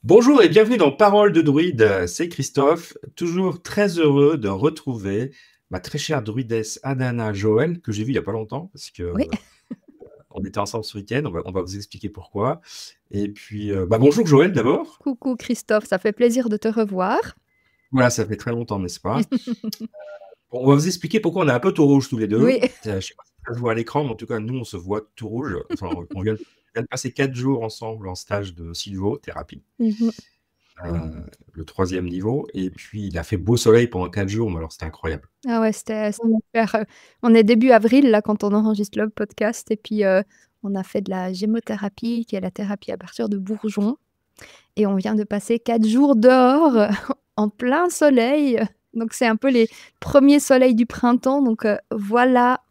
Bonjour et bienvenue dans Parole de druide, c'est Christophe, toujours très heureux de retrouver ma très chère druidesse Adana Joël, que j'ai vue il n'y a pas longtemps, parce que Oui, on était ensemble ce week-end, on va vous expliquer pourquoi. Et puis, bonjour Joël d'abord. coucou Christophe, ça fait plaisir de te revoir. Voilà, ça fait très longtemps, n'est-ce pas? Bon, on va vous expliquer pourquoi on est un peu tout rouge tous les deux. Oui. Je ne sais pas si ça se voit à l'écran, mais en tout cas, nous, on se voit tout rouge. Enfin, on vient de passer 4 jours ensemble en stage de sylvothérapie. Mhm. Le 3e niveau, et puis il a fait beau soleil pendant 4 jours, mais alors c'était incroyable. Ah ouais, c'était super. On est début avril là quand on enregistre le podcast et puis on a fait de la gémothérapie, qui est la thérapie à partir de bourgeons. Et on vient de passer 4 jours dehors en plein soleil. Donc c'est un peu les premiers soleils du printemps. Donc voilà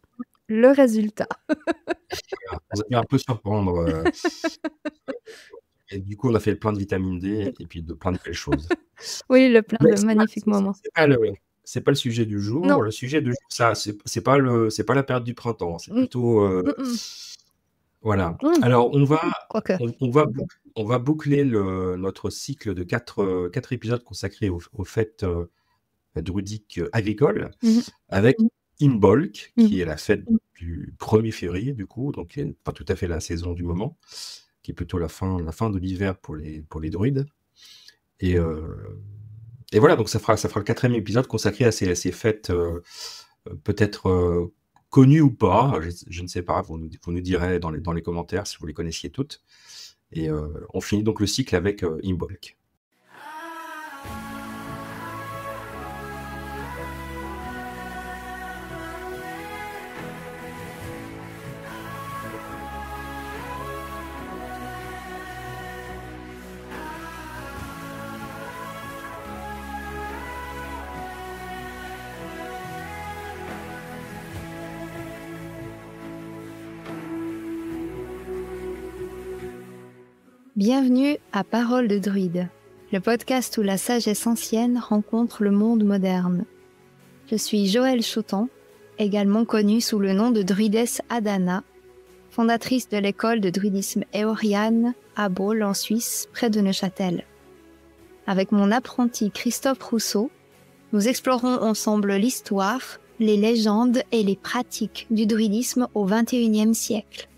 le résultat. Voilà, on s'est fait un peu surprendre, et du coup on a fait le plein de vitamine D et puis de plein de belles choses. Oui, le plein Mais de magnifiques moments. c'est pas le sujet du Non. jour. Le sujet du jour, ça, c'est pas la période du printemps, c'est Mm, plutôt, mm, mm, voilà. mm. Alors Quoique. on va boucler notre cycle de 4 épisodes consacrés aux fêtes, druidiques, agricoles, Mhm. avec Imbolc, Mm. qui est la fête du 1er février, du coup, donc qui est pas tout à fait la saison du moment, qui est plutôt la fin de l'hiver pour les druides. Et voilà, donc ça fera le 4e épisode consacré à ces fêtes, peut-être connues ou pas, je ne sais pas, vous nous direz dans les commentaires si vous les connaissiez toutes. Et on finit donc le cycle avec Imbolc. Bienvenue à Parole de druide, le podcast où la sagesse ancienne rencontre le monde moderne. Je suis Joëlle Chauton, également connue sous le nom de druidesse Adana, fondatrice de l'école de druidisme éoriane à Baule en Suisse, près de Neuchâtel. Avec mon apprenti Christophe Rousseau, nous explorons ensemble l'histoire, les légendes et les pratiques du druidisme au XXIe siècle.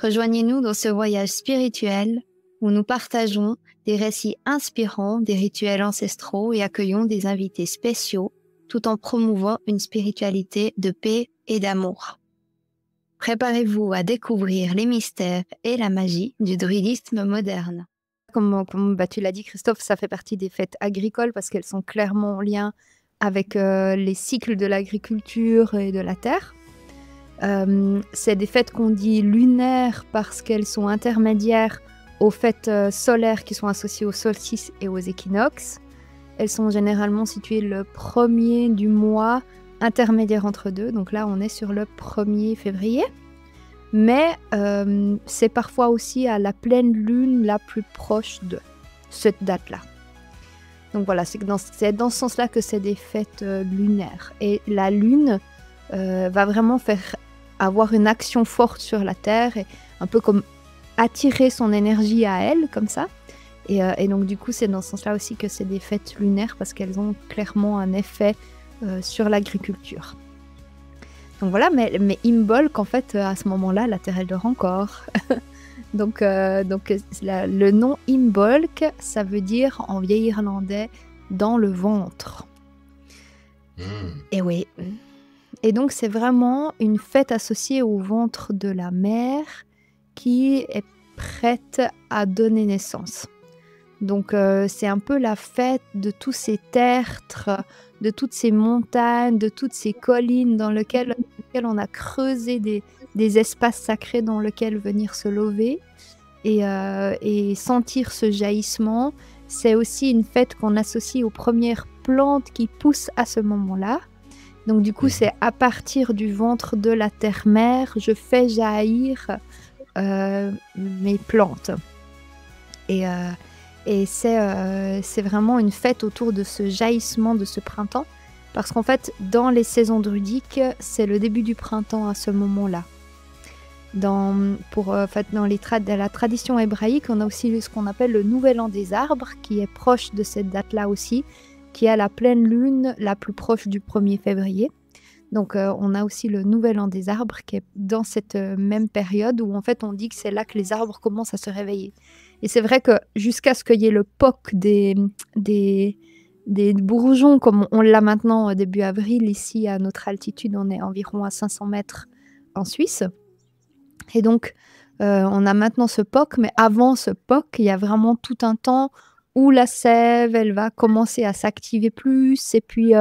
Rejoignez-nous dans ce voyage spirituel où nous partageons des récits inspirants des rituels ancestraux et accueillons des invités spéciaux tout en promouvant une spiritualité de paix et d'amour. Préparez-vous à découvrir les mystères et la magie du druidisme moderne. Comme tu l'as dit Christophe, ça fait partie des fêtes agricoles parce qu'elles sont clairement en lien avec les cycles de l'agriculture et de la terre. C'est des fêtes qu'on dit lunaires parce qu'elles sont intermédiaires aux fêtes solaires qui sont associées aux solstices et aux équinoxes. Elles sont généralement situées le 1er du mois, intermédiaire entre deux. Donc là, on est sur le 1er février. Mais c'est parfois aussi à la pleine lune la plus proche de cette date-là. Donc voilà, c'est dans ce sens-là que c'est des fêtes lunaires. Et la lune va vraiment avoir une action forte sur la Terre et un peu comme attirer son énergie à elle, comme ça. Et donc du coup, c'est dans ce sens-là aussi que c'est des fêtes lunaires parce qu'elles ont clairement un effet sur l'agriculture. Donc voilà, mais Imbolc, en fait, à ce moment-là, la Terre, elle dort encore. donc le nom Imbolc, ça veut dire, en vieil irlandais, dans le ventre. Et oui. Et donc, c'est vraiment une fête associée au ventre de la mère qui est prête à donner naissance. Donc, c'est un peu la fête de tous ces tertres, de toutes ces montagnes, de toutes ces collines dans lesquelles on a creusé des espaces sacrés dans lesquels venir se lever et sentir ce jaillissement. C'est aussi une fête qu'on associe aux premières plantes qui poussent à ce moment-là. Donc du coup, c'est à partir du ventre de la terre-mère, je fais jaillir mes plantes. Et c'est vraiment une fête autour de ce jaillissement de ce printemps. Parce qu'en fait, dans les saisons druidiques, c'est le début du printemps à ce moment-là. Dans la tradition hébraïque, on a aussi ce qu'on appelle le Nouvel An des arbres, qui est proche de cette date-là aussi, qui est la pleine lune la plus proche du 1er février. Donc, on a aussi le Nouvel An des arbres qui est dans cette même période où en fait on dit que c'est là que les arbres commencent à se réveiller. Et c'est vrai que jusqu'à ce qu'il y ait le POC des bourgeons, comme on l'a maintenant début avril, ici à notre altitude, on est environ à 500 mètres en Suisse. Et donc, on a maintenant ce POC, mais avant ce POC, il y a vraiment tout un temps où la sève, elle va commencer à s'activer plus et puis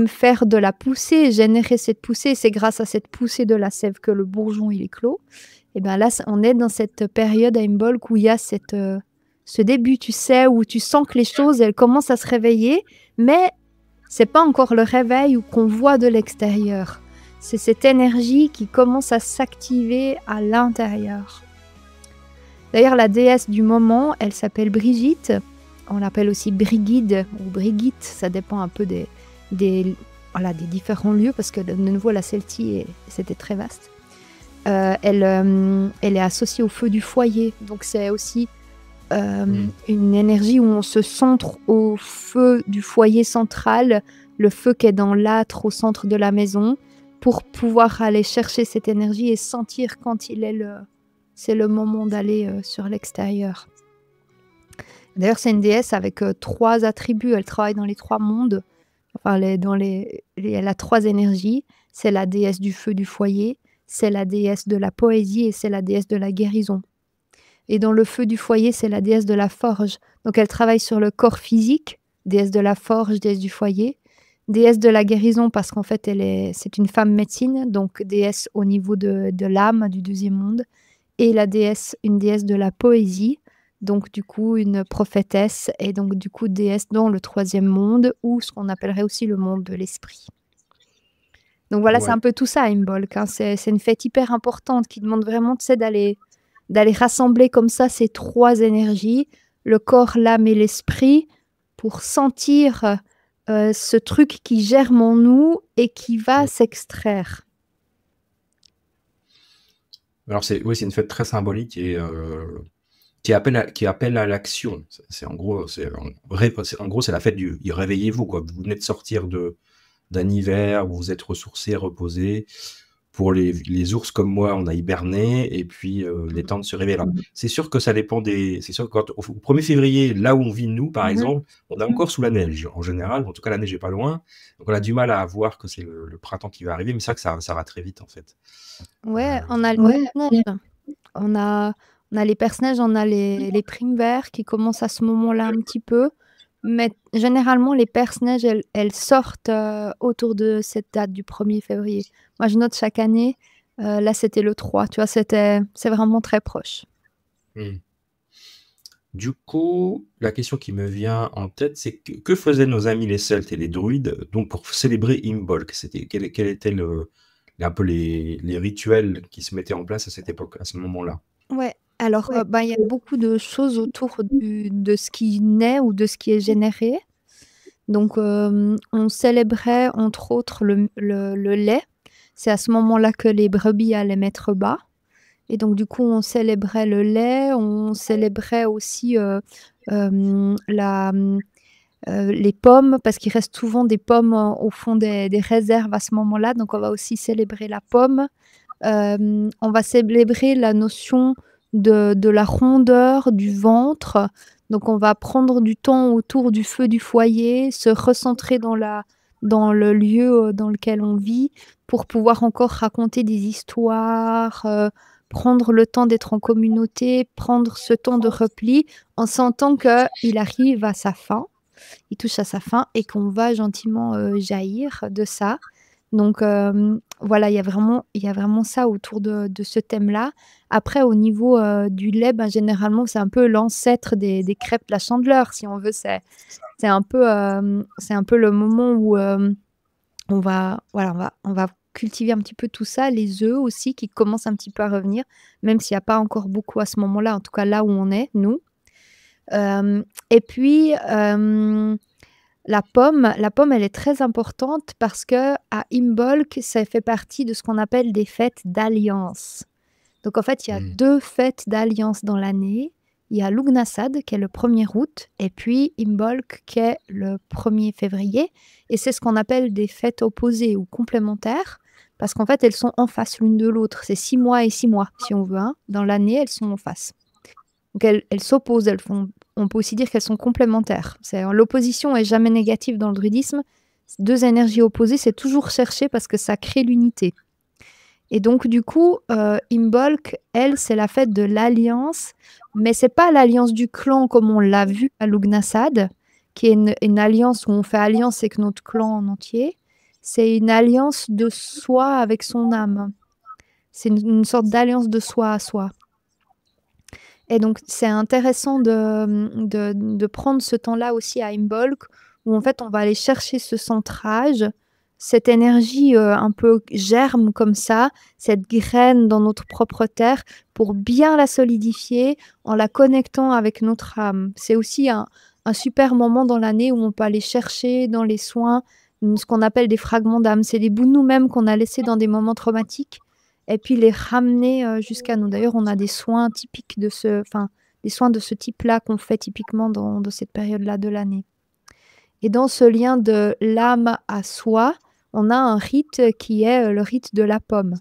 faire de la poussée, générer cette poussée. C'est grâce à cette poussée de la sève que le bourgeon il éclot. Et bien là, on est dans cette période à Imbolc où il y a ce début, tu sais, où tu sens que les choses, elles commencent à se réveiller, mais c'est pas encore le réveil ou qu'on voit de l'extérieur. C'est cette énergie qui commence à s'activer à l'intérieur. D'ailleurs, la déesse du moment, elle s'appelle Brigitte. On l'appelle aussi Brigide ou Brigitte, ça dépend un peu des différents lieux, parce que de nouveau, la Celtie, c'était très vaste. Elle est associée au feu du foyer, donc c'est aussi une énergie où on se centre au feu du foyer central, le feu qui est dans l'âtre au centre de la maison, pour pouvoir aller chercher cette énergie et sentir quand c'est le moment d'aller sur l'extérieur. D'ailleurs, c'est une déesse avec 3 attributs, elle travaille dans les 3 mondes, enfin elle a 3 énergies, c'est la déesse du feu du foyer, c'est la déesse de la poésie et c'est la déesse de la guérison. Et dans le feu du foyer, c'est la déesse de la forge. Donc elle travaille sur le corps physique, déesse de la forge, déesse du foyer. Déesse de la guérison parce qu'en fait, c'est une femme médecine, donc déesse au niveau de l'âme, du 2e monde. Et une déesse de la poésie, donc du coup une prophétesse, et donc du coup déesse dans le 3e monde, ou ce qu'on appellerait aussi le monde de l'esprit. Donc voilà, c'est un peu tout ça, Imbolc. Hein. C'est une fête hyper importante qui demande vraiment, tu sais, d'aller rassembler comme ça ces 3 énergies, le corps, l'âme et l'esprit, pour sentir ce truc qui germe en nous et qui va s'extraire. Alors c'est une fête très symbolique et qui appelle à l'action. En gros, c'est la fête du réveillez-vous, quoi. Vous venez de sortir d'un hiver où vous êtes ressourcés, reposés. Pour les ours comme moi, on a hiberné et puis les temps de se réveiller. Alors, c'est sûr que ça dépend c'est sûr que au 1er février, là où on vit nous, par exemple, on est encore sous la neige en général. En tout cas, la neige n'est pas loin. Donc, on a du mal à voir que c'est le printemps qui va arriver, mais c'est vrai que ça va très vite en fait. Ouais, on a le perce-neige. On a les perce-neiges, on a les primes verts qui commencent à ce moment-là un petit peu. Mais généralement, les perce-neiges, elles sortent autour de cette date du 1er février. Moi, je note chaque année, là, c'était le 3, tu vois, c'est vraiment très proche. Du coup, la question qui me vient en tête, c'est que faisaient nos amis les Celtes et les druides donc pour célébrer Imbolc? Quel était un peu les rituels qui se mettaient en place à cette époque, à ce moment-là? Ouais. Alors, il y a beaucoup de choses autour de ce qui naît ou de ce qui est généré. Donc, on célébrait entre autres le lait. C'est à ce moment-là que les brebis allaient mettre bas. Et donc, du coup, on célébrait le lait. On célébrait aussi les pommes, parce qu'il reste souvent des pommes au fond des réserves à ce moment-là. Donc, on va aussi célébrer la pomme. On va célébrer la notion de la rondeur du ventre. Donc on va prendre du temps autour du feu du foyer, se recentrer dans le lieu dans lequel on vit pour pouvoir encore raconter des histoires, prendre le temps d'être en communauté, prendre ce temps de repli en sentant qu'il arrive à sa fin, il touche à sa fin et qu'on va gentiment jaillir de ça. Donc voilà, il y a vraiment ça autour de ce thème-là. Après, au niveau du lait, généralement, c'est un peu l'ancêtre des crêpes de la Chandeleur, si on veut. C'est un peu le moment où on va cultiver un petit peu tout ça. Les œufs aussi qui commencent un petit peu à revenir, même s'il n'y a pas encore beaucoup à ce moment-là, en tout cas là où on est, nous. Et puis, la pomme, elle est très importante parce que à Imbolc, ça fait partie de ce qu'on appelle des fêtes d'alliance. Donc en fait, il y a Hmm. 2 fêtes d'alliance dans l'année. Il y a Lughnasadh qui est le 1er août et puis Imbolc qui est le 1er février. Et c'est ce qu'on appelle des fêtes opposées ou complémentaires parce qu'en fait, elles sont en face l'une de l'autre. C'est 6 mois et 6 mois, si on veut, hein. Dans l'année, elles sont en face. Donc elles s'opposent, on peut aussi dire qu'elles sont complémentaires. L'opposition est jamais négative dans le druidisme. 2 énergies opposées, c'est toujours cherché parce que ça crée l'unité. Et donc, du coup, Imbolc, elle, c'est la fête de l'alliance, mais c'est pas l'alliance du clan comme on l'a vu à Lughnasadh, qui est une alliance où on fait alliance avec notre clan en entier. C'est une alliance de soi avec son âme. C'est une sorte d'alliance de soi à soi. Et donc, c'est intéressant de prendre ce temps-là aussi à Imbolc, où en fait, on va aller chercher ce centrage, cette énergie un peu germe comme ça, cette graine dans notre propre terre, pour bien la solidifier en la connectant avec notre âme. C'est aussi un super moment dans l'année où on peut aller chercher dans les soins ce qu'on appelle des fragments d'âme. C'est des bouts de nous-mêmes qu'on a laissés dans des moments traumatiques et puis les ramener jusqu'à nous. D'ailleurs, on a des soins typiques des soins de ce type-là qu'on fait typiquement dans cette période-là de l'année. Et dans ce lien de l'âme à soi, on a un rite qui est le rite de la pomme.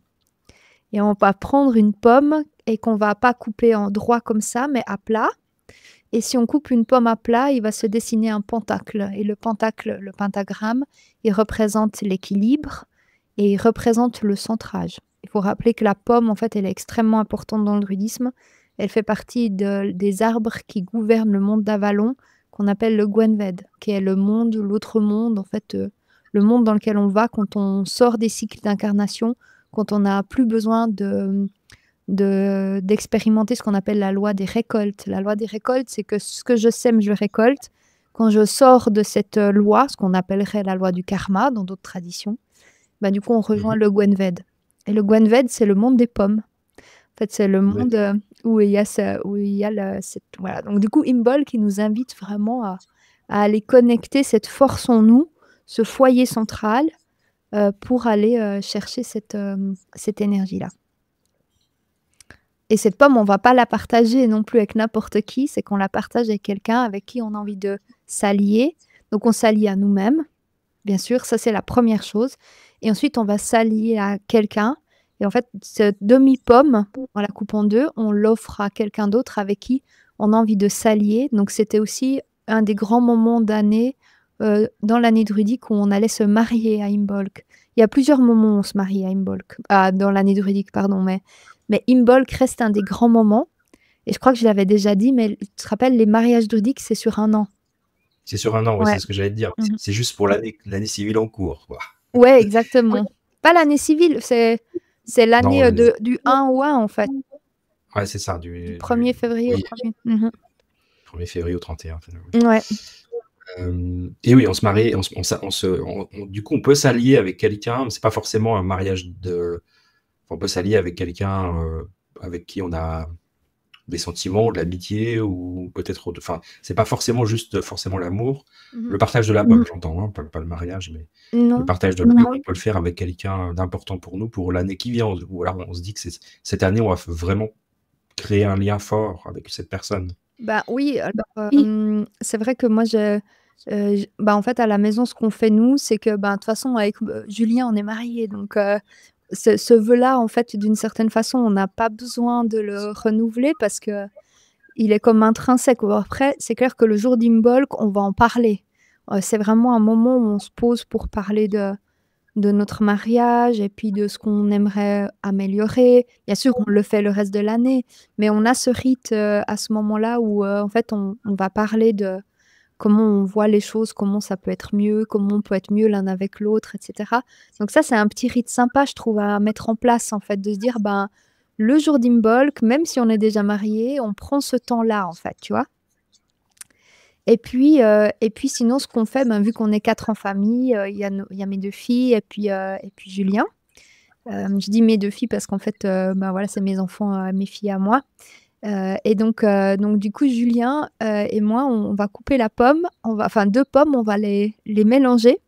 Et on va prendre une pomme et qu'on va pas couper en droit comme ça, mais à plat. Et si on coupe une pomme à plat, il va se dessiner un pentacle. Et le pentacle, le pentagramme, il représente l'équilibre et il représente le centrage. Il faut rappeler que la pomme, en fait, elle est extrêmement importante dans le druidisme. Elle fait partie des arbres qui gouvernent le monde d'Avalon, qu'on appelle le Gwenved, qui est le monde, l'autre monde, en fait, le monde dans lequel on va quand on sort des cycles d'incarnation, quand on n'a plus besoin d'expérimenter ce qu'on appelle la loi des récoltes. La loi des récoltes, c'est que ce que je sème, je récolte. Quand je sors de cette loi, ce qu'on appellerait la loi du karma dans d'autres traditions, bah, du coup, on rejoint le Gwenved. Et le Gwenved, c'est le monde des pommes. En fait, c'est le monde où il y a voilà. Donc, du coup, Imbolc qui nous invite vraiment à aller connecter cette force en nous, ce foyer central, pour aller chercher cette énergie-là. Et cette pomme, on ne va pas la partager non plus avec n'importe qui, c'est qu'on la partage avec quelqu'un avec qui on a envie de s'allier. Donc, on s'allie à nous-mêmes, bien sûr, ça c'est la première chose. Et ensuite, on va s'allier à quelqu'un. Et en fait, cette demi-pomme, en la coupe en 2, on l'offre à quelqu'un d'autre avec qui on a envie de s'allier. Donc, c'était aussi un des grands moments d'année, dans l'année druidique, où on allait se marier à Imbolc. Il y a plusieurs moments où on se marie à Imbolc, dans l'année druidique, pardon, mais Imbolc reste un des grands moments. Et je crois que je l'avais déjà dit, mais tu te rappelles, les mariages druidiques, c'est sur 1 an. C'est sur 1 an, oui, Ouais. c'est ce que j'allais te dire. C'est juste pour l'année civile en cours, quoi. Ouais, exactement. Pas l'année civile, c'est l'année du 1 au 1, en fait. Ouais, c'est ça. Du 1er février au 1er. 1er février au 31. Ouais. Et oui, on se marie, du coup, on peut s'allier avec quelqu'un, mais c'est pas forcément un mariage on peut s'allier avec quelqu'un avec qui on a des sentiments, de l'amitié, ou peut-être enfin, c'est pas forcément juste l'amour. Le partage de la pomme, j'entends, hein, pas le mariage, mais le partage de la pomme, on peut le faire avec quelqu'un d'important pour nous, pour l'année qui vient. Ou alors on se dit que cette année, on va vraiment créer un lien fort avec cette personne. Bah oui, alors, c'est vrai que moi, en fait, à la maison, ce qu'on fait, nous, c'est que, de toute façon, avec Julien, on est mariés. Donc, ce vœu-là, en fait, d'une certaine façon, on n'a pas besoin de le renouveler parce que il est comme intrinsèque. Après, c'est clair que le jour d'Imbolc, on va en parler. C'est vraiment un moment où on se pose pour parler de notre mariage et puis de ce qu'on aimerait améliorer. Bien sûr, on le fait le reste de l'année, mais on a ce rite à ce moment-là où, en fait, on va parler de comment on voit les choses, comment ça peut être mieux, comment on peut être mieux l'un avec l'autre, etc. Donc ça, c'est un petit rite sympa, je trouve, à mettre en place, en fait, de se dire, le jour d'Imbolc, même si on est déjà marié, on prend ce temps-là, en fait, tu vois. Et puis sinon, ce qu'on fait, vu qu'on est 4 en famille, il y a mes 2 filles et puis Julien. Je dis mes 2 filles parce qu'en fait, voilà, c'est mes enfants, mes filles à moi. Donc du coup, Julien et moi, on va couper la pomme. Enfin, 2 pommes, on va les mélanger.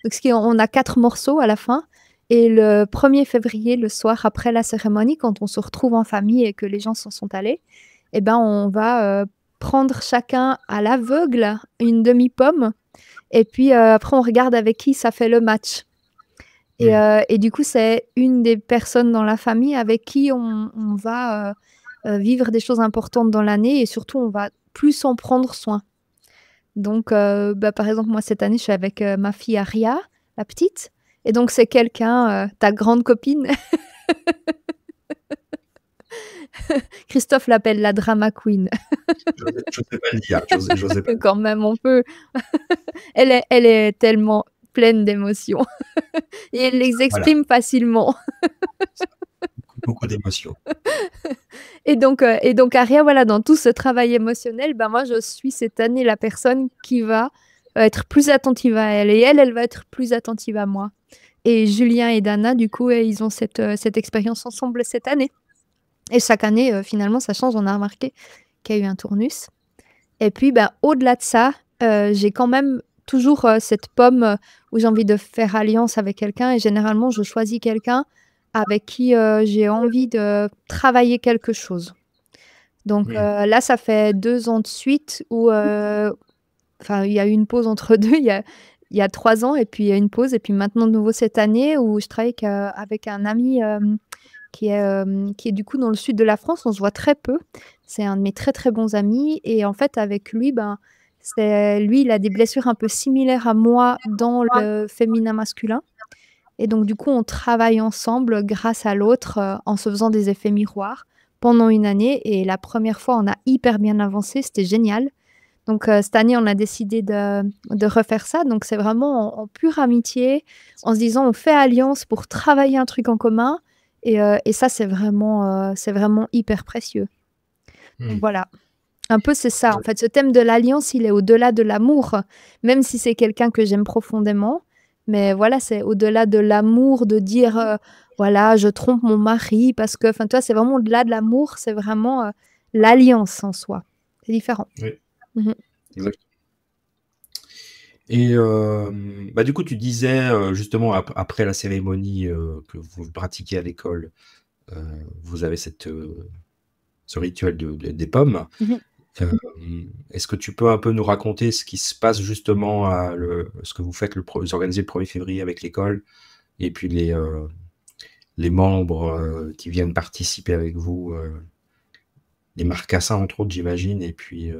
Donc, on a 4 morceaux à la fin. Et le 1er février, le soir après la cérémonie, quand on se retrouve en famille et que les gens s'en sont allés, eh ben, on va prendre chacun à l'aveugle une demi-pomme. Et puis après, on regarde avec qui ça fait le match. Et du coup, c'est une des personnes dans la famille avec qui on va vivre des choses importantes dans l'année et surtout, on va plus en prendre soin. Donc, par exemple, moi, cette année, je suis avec ma fille Aria, la petite. Et donc, c'est quelqu'un, ta grande copine. Christophe l'appelle la drama queen. Je sais pas le dire. J'osais pas. Quand même, on peut. Elle est tellement pleine d'émotions. Et elle les Voilà, exprime facilement. beaucoup d'émotions. Et donc, Aria, voilà, dans tout ce travail émotionnel, moi, je suis cette année la personne qui va être plus attentive à elle. Et elle va être plus attentive à moi. Et Julien et Dana, du coup, ils ont cette expérience ensemble cette année. Et chaque année, finalement, ça change. On a remarqué qu'il y a eu un tournus. Et puis, au-delà de ça, j'ai quand même toujours cette pomme où j'ai envie de faire alliance avec quelqu'un. Et généralement, je choisis quelqu'un avec qui j'ai envie de travailler quelque chose. Donc là, ça fait 2 ans de suite où il y a eu une pause entre deux. Il y a 3 ans et puis il y a une pause. Et puis maintenant, de nouveau cette année où je travaille avec un ami qui est du coup dans le sud de la France. On se voit très peu. C'est un de mes très très bons amis. Et en fait, avec lui, lui, il a des blessures un peu similaires à moi dans le féminin masculin. Et donc, du coup, on travaille ensemble grâce à l'autre en se faisant des effets miroirs pendant une année. Et la première fois, on a hyper bien avancé. C'était génial. Donc, cette année, on a décidé de refaire ça. Donc, c'est vraiment en pure amitié, en se disant, on fait alliance pour travailler un truc en commun. Et ça, c'est vraiment hyper précieux. Donc, voilà. Un peu, c'est ça. En fait, ce thème de l'alliance, il est au-delà de l'amour, même si c'est quelqu'un que j'aime profondément. Mais voilà, c'est au-delà de l'amour de dire, voilà, je trompe mon mari parce que, enfin, toi, c'est vraiment au-delà de l'amour, c'est vraiment l'alliance en soi. C'est différent. Oui, Mhm. exact. Et du coup, tu disais justement après la cérémonie que vous pratiquez à l'école, vous avez ce rituel des pommes. Mhm. Est-ce que tu peux un peu nous raconter ce qui se passe justement ce que vous faites, vous organisez le 1er février avec l'école et puis les membres qui viennent participer avec vous, les marcassins entre autres, j'imagine, et puis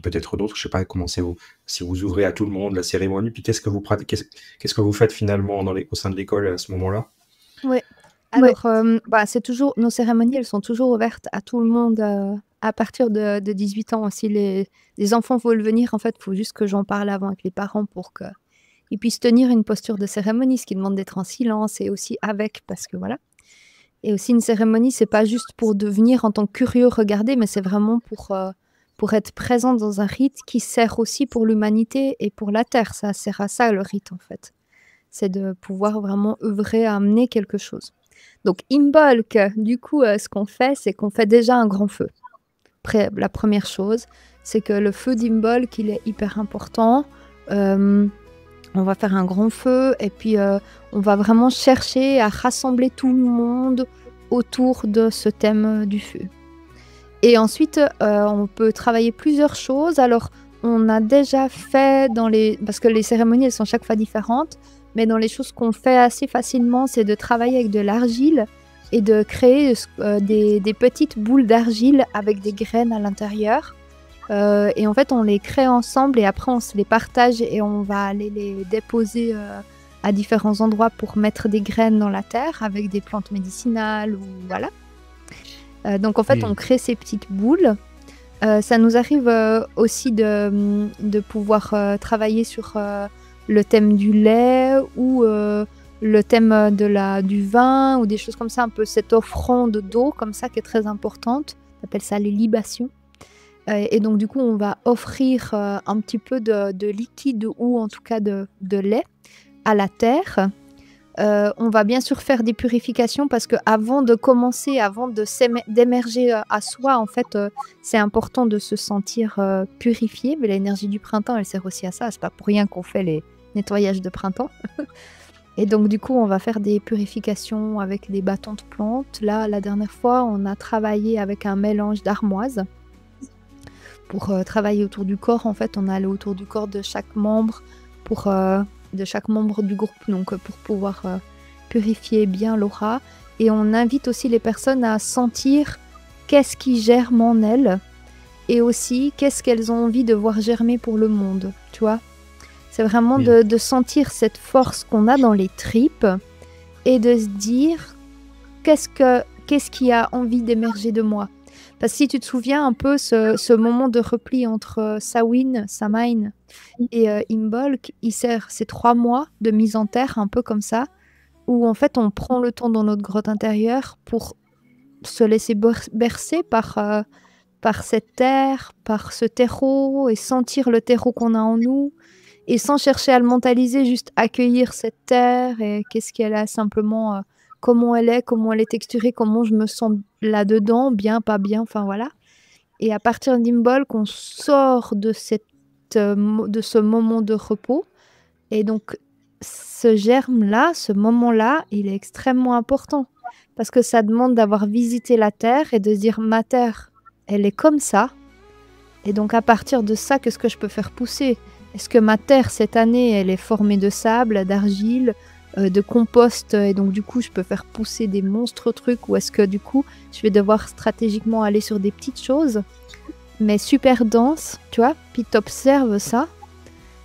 peut-être d'autres, je sais pas comment c'est si vous ouvrez à tout le monde la cérémonie, puis qu'est-ce que vous pratiquez, qu'est-ce que vous faites finalement au sein de l'école à ce moment-là? Oui. Alors, c'est toujours nos cérémonies, elles sont toujours ouvertes à tout le monde à partir de 18 ans. Si les enfants veulent venir, en fait, il faut juste que j'en parle avant avec les parents pour qu'ils puissent tenir une posture de cérémonie, ce qui demande d'être en silence et aussi avec, parce que voilà. Et aussi, une cérémonie, c'est pas juste pour devenir en tant que curieux regarder, mais c'est vraiment pour être présent dans un rite qui sert aussi pour l'humanité et pour la Terre. Ça sert à ça, le rite, en fait. C'est de pouvoir vraiment œuvrer à amener quelque chose. Donc, Imbolc, du coup, ce qu'on fait, c'est qu'on fait déjà un grand feu. Après, la première chose, c'est que le feu d'Imbolc, il est hyper important. On va faire un grand feu et puis on va vraiment chercher à rassembler tout le monde autour de ce thème du feu. Et ensuite, on peut travailler plusieurs choses. Alors, on a déjà fait parce que les cérémonies, elles sont chaque fois différentes, mais dans les choses qu'on fait assez facilement, c'est de travailler avec de l'argile et de créer des petites boules d'argile avec des graines à l'intérieur. Et en fait, on les crée ensemble et après, on se les partage et on va aller les déposer à différents endroits pour mettre des graines dans la terre avec des plantes médicinales ou voilà. Donc en fait, on crée ces petites boules. Ça nous arrive aussi de pouvoir travailler sur le thème du lait ou le thème du vin ou des choses comme ça, un peu cette offrande d'eau comme ça qui est très importante. On appelle ça les libations. Et donc du coup, on va offrir un petit peu de liquide ou en tout cas de lait à la terre. On va bien sûr faire des purifications parce qu'avant de commencer, avant d'émerger à soi, en fait, c'est important de se sentir purifié. Mais l'énergie du printemps, elle sert aussi à ça. C'est pas pour rien qu'on fait les nettoyages de printemps. Et donc, du coup, on va faire des purifications avec des bâtons de plantes. Là, la dernière fois, on a travaillé avec un mélange d'armoise pour travailler autour du corps. En fait, on est allé autour du corps de chaque membre de chaque membre du groupe, donc pour pouvoir purifier bien l'aura. Et on invite aussi les personnes à sentir qu'est-ce qui germe en elles et aussi qu'est-ce qu'elles ont envie de voir germer pour le monde, tu vois. C'est vraiment de sentir cette force qu'on a dans les tripes et de se dire qu'est-ce qui a envie d'émerger de moi. Parce que si tu te souviens un peu ce moment de repli entre Samhain et Imbolc, c'est 3 mois de mise en terre, un peu comme ça, où en fait on prend le temps dans notre grotte intérieure pour se laisser bercer par cette terre, par ce terreau, et sentir le terreau qu'on a en nous, et sans chercher à le mentaliser, juste accueillir cette terre, et qu'est-ce qu'elle a simplement, comment elle est texturée, comment je me sens là-dedans, bien, pas bien, enfin voilà. Et à partir d'Imbolc, on sort de ce moment de repos. Et donc, ce germe-là, ce moment-là, il est extrêmement important. Parce que ça demande d'avoir visité la Terre et de se dire, ma Terre, elle est comme ça. Et donc, à partir de ça, qu'est-ce que je peux faire pousser ? Est-ce que ma Terre, cette année, elle est formée de sable, d'argile, de compost, et donc du coup, je peux faire pousser des monstres trucs, ou est-ce que du coup, je vais devoir stratégiquement aller sur des petites choses mais super dense, tu vois, puis t'observes ça.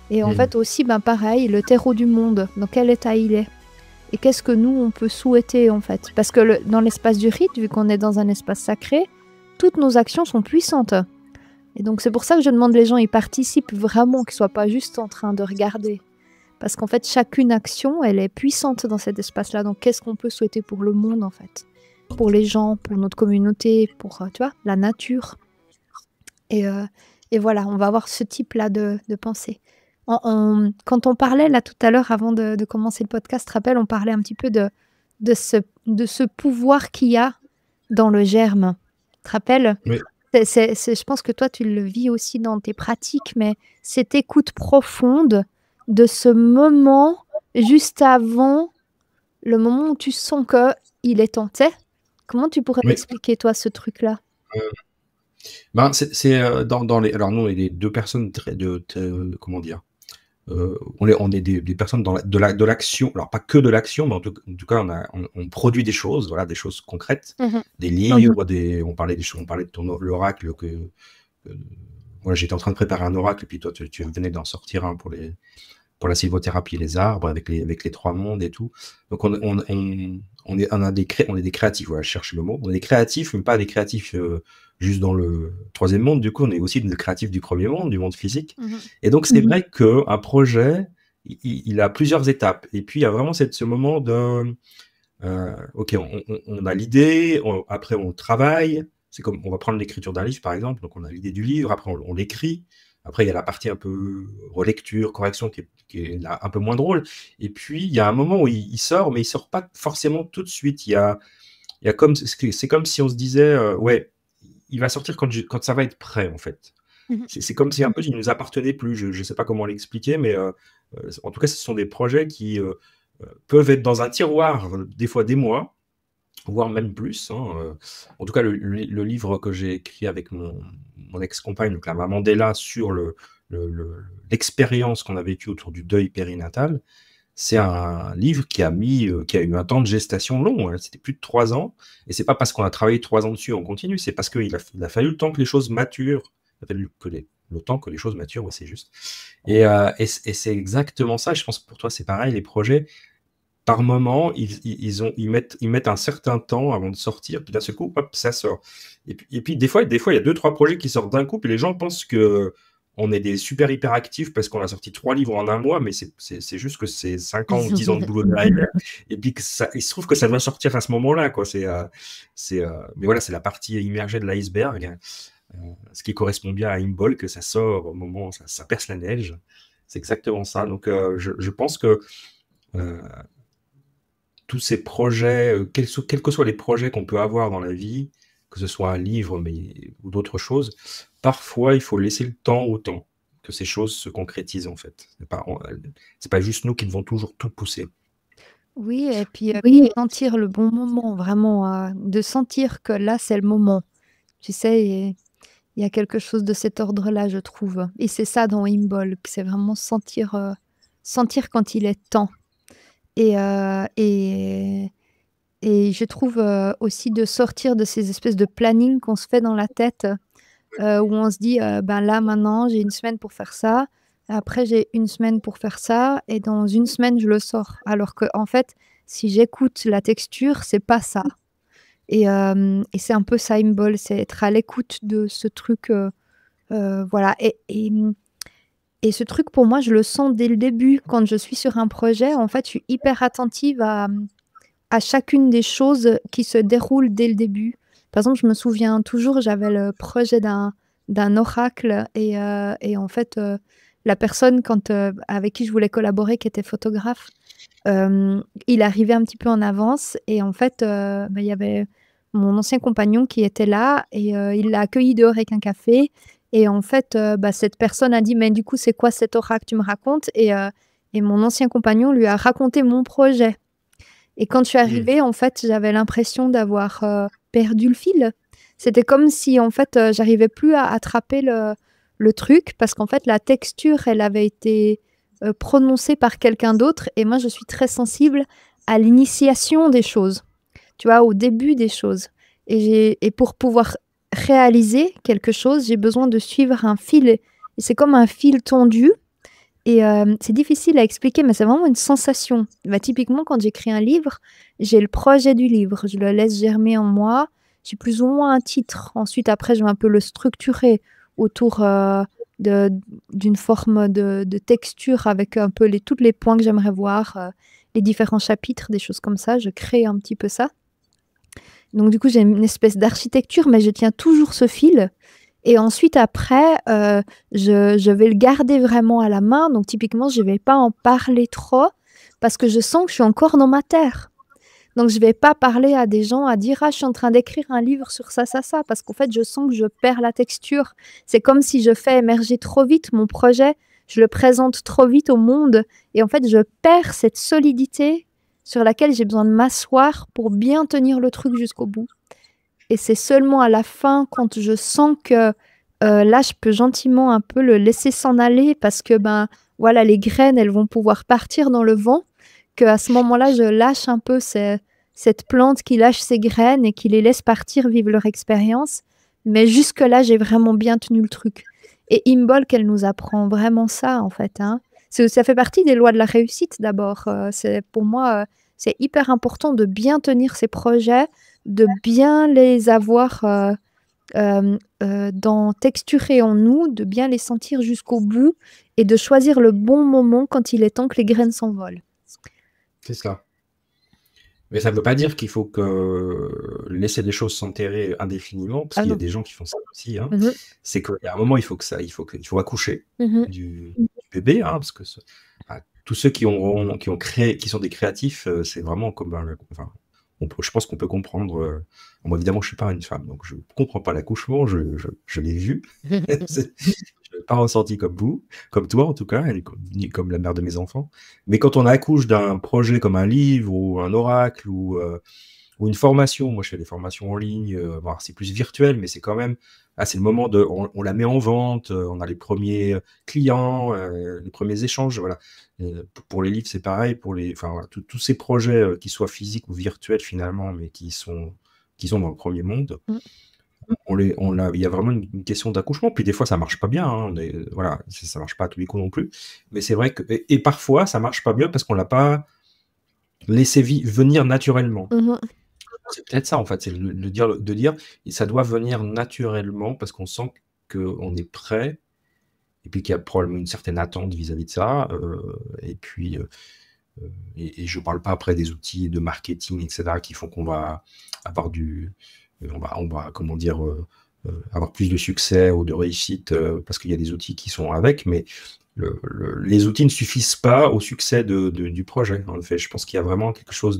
Et en fait aussi, ben pareil, le terreau du monde, dans quel état il est. Et qu'est-ce que nous, on peut souhaiter, en fait. Parce que dans l'espace du rite, vu qu'on est dans un espace sacré, toutes nos actions sont puissantes. Et donc c'est pour ça que je demande les gens, ils participent vraiment, qu'ils ne soient pas juste en train de regarder. Parce qu'en fait, chacune action, elle est puissante dans cet espace-là. Donc qu'est-ce qu'on peut souhaiter pour le monde, en fait. Pour les gens, pour notre communauté, pour, tu vois, la nature. Et voilà, on va avoir ce type-là de pensée. Quand on parlait là tout à l'heure, avant de commencer le podcast, rappelle, on parlait un petit peu de ce pouvoir qu'il y a dans le germe. Tu te rappelles ? Oui. Je pense que toi, tu le vis aussi dans tes pratiques, mais cette écoute profonde de ce moment juste avant le moment où tu sens qu'il est temps. Tu sais ? Comment tu pourrais m'expliquer, toi, ce truc-là ? Ben, c'est dans les. Alors, nous, on est des 2 personnes comment dire, on est des personnes de l'action. Alors, pas que de l'action, mais en tout cas, on produit des choses, voilà, des choses concrètes, des livres, on parlait de l'oracle voilà, j'étais en train de préparer un oracle, et puis toi, tu venais d'en sortir un pour la sylvothérapie et les arbres, avec les 3 mondes et tout. Donc, on est des créatifs, voilà, je cherche le mot. On est des créatifs, mais pas des créatifs juste dans le 3e monde. Du coup, on est aussi des créatifs du 1er monde, du monde physique. Et donc, c'est vrai qu'un projet, il a plusieurs étapes. Et puis, il y a vraiment ce moment de... ok, on a l'idée, après on travaille. C'est comme, on va prendre l'écriture d'un livre, par exemple. Donc, on a l'idée du livre, après on l'écrit. Après, il y a la partie un peu relecture, correction, qui est là, un peu moins drôle. Et puis, il y a un moment où il sort, mais il sort pas forcément tout de suite. Il y a c'est comme si on se disait, ouais, il va sortir quand ça va être prêt, en fait. C'est comme si un peu il nous appartenait plus. Je sais pas comment l'expliquer, mais en tout cas, ce sont des projets qui peuvent être dans un tiroir, des fois des mois, voire même plus. En tout cas, le livre que j'ai écrit avec mon ex-compagne, donc la maman Mandela, sur l'expérience qu'on a vécue autour du deuil périnatal, c'est un livre qui a eu un temps de gestation long. Hein. C'était plus de 3 ans. Et c'est pas parce qu'on a travaillé 3 ans dessus en continu, c'est parce qu'il a fallu le temps que les choses maturent. Il a fallu le temps que les choses maturent, ouais, c'est juste. Et c'est exactement ça. Je pense que pour toi, c'est pareil. Les projets, par moment, ils mettent un certain temps avant de sortir, puis d'un seul coup, hop, ça sort. Et puis des fois, il y a 2-3 projets qui sortent d'un coup, puis les gens pensent que on est des super hyperactifs parce qu'on a sorti 3 livres en un mois, mais c'est juste que c'est 5 ans ou 10 ans de boulot derrière, et puis il se trouve que ça doit sortir à ce moment-là, quoi. Mais voilà, c'est la partie immergée de l'iceberg, ce qui correspond bien à Imbolc, que ça sort au moment où ça perce la neige. C'est exactement ça. Donc, je pense que tous ces projets, quels que soient les projets qu'on peut avoir dans la vie, que ce soit un livre ou d'autres choses, parfois il faut laisser le temps au temps que ces choses se concrétisent en fait. C'est pas juste nous qui devons toujours tout pousser. Oui, et puis Oui, sentir le bon moment, vraiment, de sentir que là, c'est le moment. Tu sais, il y a quelque chose de cet ordre-là, je trouve. Et c'est ça dans Imbol, que c'est vraiment sentir quand il est temps. Et, euh, et, et je trouve aussi de sortir de ces espèces de planning qu'on se fait dans la tête, où on se dit, ben là, maintenant, j'ai une semaine pour faire ça. Après, j'ai une semaine pour faire ça. Et dans une semaine, je le sors. Alors que, en fait, si j'écoute la texture, c'est pas ça. Et c'est un peu ça, Imbol, c'est être à l'écoute de ce truc. Voilà. Et ce truc, pour moi, je le sens dès le début. Quand je suis sur un projet, en fait, je suis hyper attentive à chacune des choses qui se déroulent dès le début. Par exemple, je me souviens toujours, j'avais le projet d'un oracle et en fait, la personne avec qui je voulais collaborer, qui était photographe, il arrivait un petit peu en avance et en fait, il y avait mon ancien compagnon qui était là et il l'a accueilli dehors avec un café et en fait, cette personne a dit: «Mais du coup, c'est quoi cet oracle que tu me racontes?» Et mon ancien compagnon lui a raconté mon projet. Et quand je suis arrivée, en fait, j'avais l'impression d'avoir perdu le fil. C'était comme si, en fait, j'arrivais plus à attraper le truc parce qu'en fait, la texture, elle avait été prononcée par quelqu'un d'autre. Et moi, je suis très sensible à l'initiation des choses, tu vois, au début des choses. Et pour pouvoir réaliser quelque chose, j'ai besoin de suivre un fil. Et c'est comme un fil tendu. Et c'est difficile à expliquer, mais c'est vraiment une sensation. Bah, typiquement, quand j'écris un livre, j'ai le projet du livre. Je le laisse germer en moi. J'ai plus ou moins un titre. Ensuite, après, je vais un peu le structurer autour d'une forme de texture avec un peu tous les points que j'aimerais voir, les différents chapitres, des choses comme ça. Je crée un petit peu ça. Donc, du coup, j'ai une espèce d'architecture, mais je tiens toujours ce fil. Et ensuite, après, je vais le garder vraiment à la main. Donc, typiquement, je ne vais pas en parler trop parce que je sens que je suis encore dans ma terre. Donc, je ne vais pas parler à des gens à dire: «Ah, je suis en train d'écrire un livre sur ça, ça, ça», parce qu'en fait, je sens que je perds la texture. C'est comme si je fais émerger trop vite mon projet, je le présente trop vite au monde. Et en fait, je perds cette solidité sur laquelle j'ai besoin de m'asseoir pour bien tenir le truc jusqu'au bout. Et c'est seulement à la fin, quand je sens que là, je peux gentiment un peu le laisser s'en aller parce que voilà, les graines, elles vont pouvoir partir dans le vent, qu'à ce moment-là, je lâche un peu cette plante qui lâche ses graines et qui les laisse partir vivre leur expérience. Mais jusque-là, j'ai vraiment bien tenu le truc. Et Imbolc, elle nous apprend vraiment ça, en fait. Hein. Ça fait partie des lois de la réussite, d'abord. Pour moi, c'est hyper important de bien tenir ses projets, de bien les avoir texturés en nous, de bien les sentir jusqu'au bout et de choisir le bon moment quand il est temps que les graines s'envolent. C'est ça. Mais ça ne veut pas dire qu'il faut laisser des choses s'enterrer indéfiniment, parce qu'il y a des gens qui font ça aussi. Hein. C'est qu'à un moment, il faut accoucher du bébé, hein, parce que tous ceux qui sont des créatifs, c'est vraiment comme je pense qu'on peut comprendre. Moi, évidemment, je suis pas une femme, donc je comprends pas l'accouchement. Je l'ai vu. Je l'ai pas ressenti comme vous, comme toi en tout cas, ni comme la mère de mes enfants. Mais quand on accouche d'un projet comme un livre ou un oracle ou une formation, moi je fais des formations en ligne. C'est plus virtuel, mais c'est quand même. C'est le moment on la met en vente. On a les premiers clients, les premiers échanges. Voilà. Pour les livres, c'est pareil. Tous ces projets, qui soient physiques ou virtuels finalement, mais qui sont dans le premier monde. Il y a vraiment une question d'accouchement. Puis des fois, ça marche pas bien. Hein. Voilà, ça marche pas à tous les coups non plus. Mais c'est vrai que et parfois, ça marche pas bien parce qu'on l'a pas laissé venir naturellement. C'est peut-être ça en fait, c'est de dire ça doit venir naturellement parce qu'on sent qu'on est prêt et puis qu'il y a probablement une certaine attente vis-à-vis de ça. Et puis et je parle pas après des outils de marketing, etc., qui font qu'on va avoir on va comment dire, avoir plus de succès ou de réussite parce qu'il y a des outils qui sont avec, mais les outils ne suffisent pas au succès du projet. En fait, je pense qu'il y a vraiment quelque chose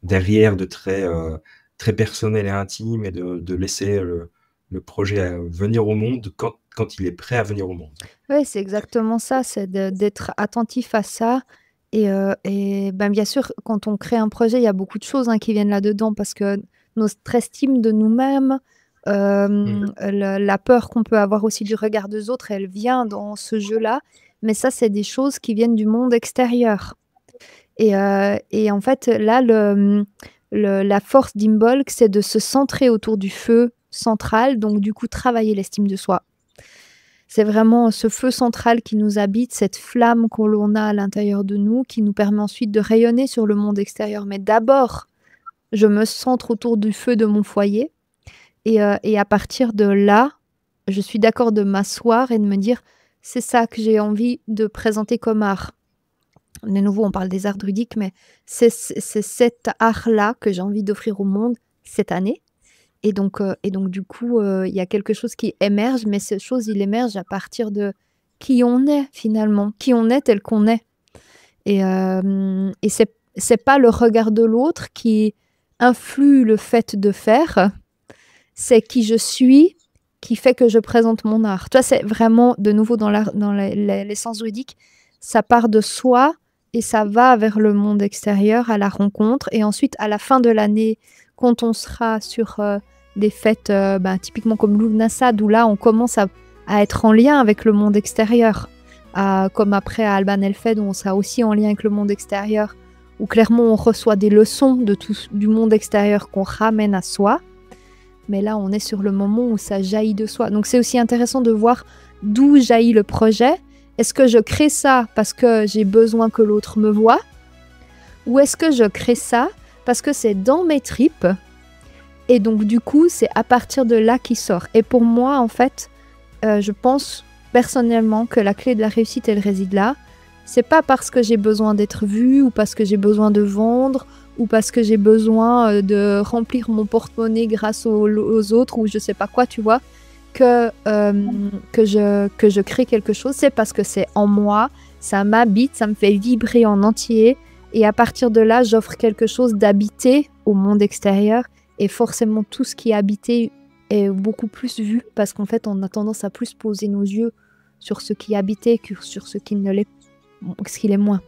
derrière de très personnel et intime, et de laisser le projet venir au monde quand il est prêt à venir au monde. Oui, c'est exactement ça, c'est d'être attentif à ça. Et ben, bien sûr, quand on crée un projet, il y a beaucoup de choses qui viennent là-dedans parce que notre estime de nous-mêmes, la peur qu'on peut avoir aussi du regard des autres, elle vient dans ce jeu-là. Mais ça, c'est des choses qui viennent du monde extérieur. Et en fait, là, la force d'Imbolc, c'est de se centrer autour du feu central, donc du coup, travailler l'estime de soi. C'est vraiment ce feu central qui nous habite, cette flamme que l'on a à l'intérieur de nous, qui nous permet ensuite de rayonner sur le monde extérieur. Mais d'abord, je me centre autour du feu de mon foyer. Et à partir de là, je suis d'accord de m'asseoir et de me dire, c'est ça que j'ai envie de présenter comme art. De nouveau, on parle des arts druidiques, mais c'est cet art-là que j'ai envie d'offrir au monde cette année. Et donc, du coup, il y a quelque chose qui émerge, mais cette chose, il émerge à partir de qui on est, finalement, qui on est tel qu'on est. Et c'est pas le regard de l'autre qui influe le fait de faire, c'est qui je suis qui fait que je présente mon art. Toi, c'est vraiment, de nouveau, dans l'essence druidique, ça part de soi et ça va vers le monde extérieur, à la rencontre. Et ensuite, à la fin de l'année, quand on sera sur des fêtes typiquement comme Lughnasadh, où là, on commence à être en lien avec le monde extérieur, comme après à Alban Elfed, où on sera aussi en lien avec le monde extérieur, où clairement, on reçoit des leçons du monde extérieur qu'on ramène à soi. Mais là, on est sur le moment où ça jaillit de soi. Donc, c'est aussi intéressant de voir d'où jaillit le projet. Est-ce que je crée ça parce que j'ai besoin que l'autre me voie? Ou est-ce que je crée ça parce que c'est dans mes tripes? Et donc, du coup, c'est à partir de là qu'il sort. Et pour moi, en fait, je pense personnellement que la clé de la réussite, elle réside là. C'est pas parce que j'ai besoin d'être vue, ou parce que j'ai besoin de vendre, ou parce que j'ai besoin de remplir mon porte-monnaie grâce aux autres, ou je sais pas quoi, tu vois, que je crée quelque chose. C'est parce que c'est en moi, ça m'habite, ça me fait vibrer en entier. Et à partir de là, j'offre quelque chose d'habité au monde extérieur. Et forcément, tout ce qui est habité est beaucoup plus vu, parce qu'en fait, on a tendance à plus poser nos yeux sur ce qui est habité que sur ce qui ne l'est, ce qu'il est moins.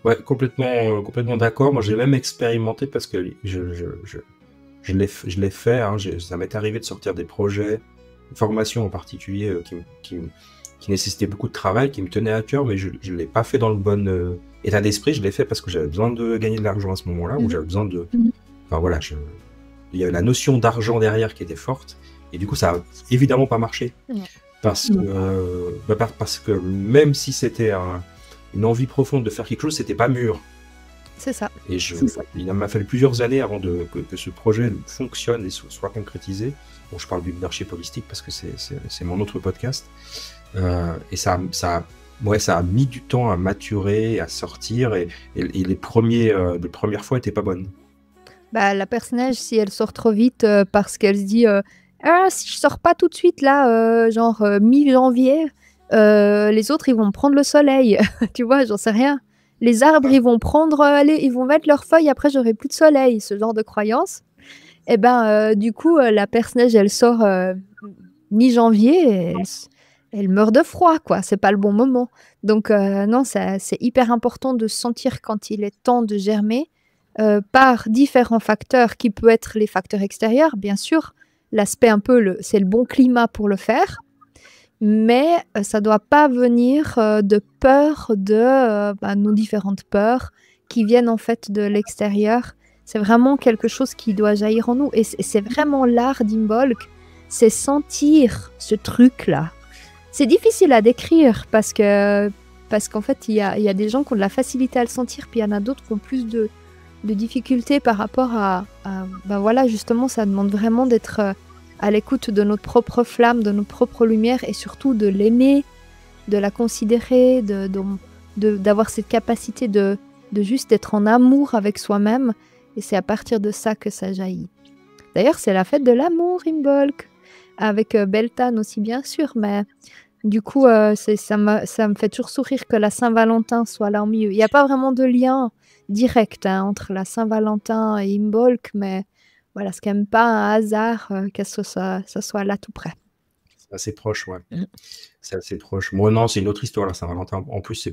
Ouais, complètement d'accord. Moi, j'ai même expérimenté parce que je l'ai fait. Ça m'est arrivé de sortir des projets, une formation en particulier qui nécessitait beaucoup de travail, qui me tenait à cœur, mais je ne l'ai pas fait dans le bon état d'esprit. Je l'ai fait parce que j'avais besoin de gagner de l'argent à ce moment-là, où j'avais besoin de... Enfin voilà, il y avait la notion d'argent derrière qui était forte, et du coup, ça a évidemment pas marché. Parce que même si c'était une envie profonde de faire quelque chose, c'était pas mûr. C'est ça. Et il m'a fallu plusieurs années avant que ce projet fonctionne et soit concrétisé. Bon, je parle du leadership holistique parce que c'est mon autre podcast. Et ça a mis du temps à maturer, à sortir, et les premières fois étaient pas bonnes. La personnage, si elle sort trop vite parce qu'elle se dit si je sors pas tout de suite là, mi-janvier, les autres ils vont me prendre le soleil, tu vois, j'en sais rien. Les arbres ils vont ils vont mettre leurs feuilles, après j'aurai plus de soleil, ce genre de croyance. Et du coup la personnage elle sort mi-janvier, elle meurt de froid, quoi. C'est pas le bon moment. Donc non, c'est hyper important de sentir quand il est temps de germer par différents facteurs qui peuvent être les facteurs extérieurs, bien sûr. L'aspect un peu, c'est le bon climat pour le faire, mais ça doit pas venir de peur de nos différentes peurs qui viennent en fait de l'extérieur. C'est vraiment quelque chose qui doit jaillir en nous, et c'est vraiment l'art d'Imbolc, c'est sentir ce truc-là. C'est difficile à décrire parce qu'en fait, il y a des gens qui ont de la facilité à le sentir, puis il y en a d'autres qui ont plus de difficultés par rapport à voilà, justement, ça demande vraiment d'être à l'écoute de notre propre flamme, de notre propre lumière, et surtout de l'aimer, de la considérer, d'avoir cette capacité de juste être en amour avec soi-même, et c'est à partir de ça que ça jaillit. D'ailleurs, c'est la fête de l'amour, Imbolc, avec Beltane aussi, bien sûr, mais Du coup, ça me fait toujours sourire que la Saint-Valentin soit là au milieu. Il n'y a pas vraiment de lien direct hein, entre la Saint-Valentin et Imbolc, mais voilà, c'est quand même pas un hasard que ça soit là tout près. C'est assez proche, ouais. Mm. C'est assez proche. Moi, non, c'est une autre histoire, la Saint-Valentin. En plus,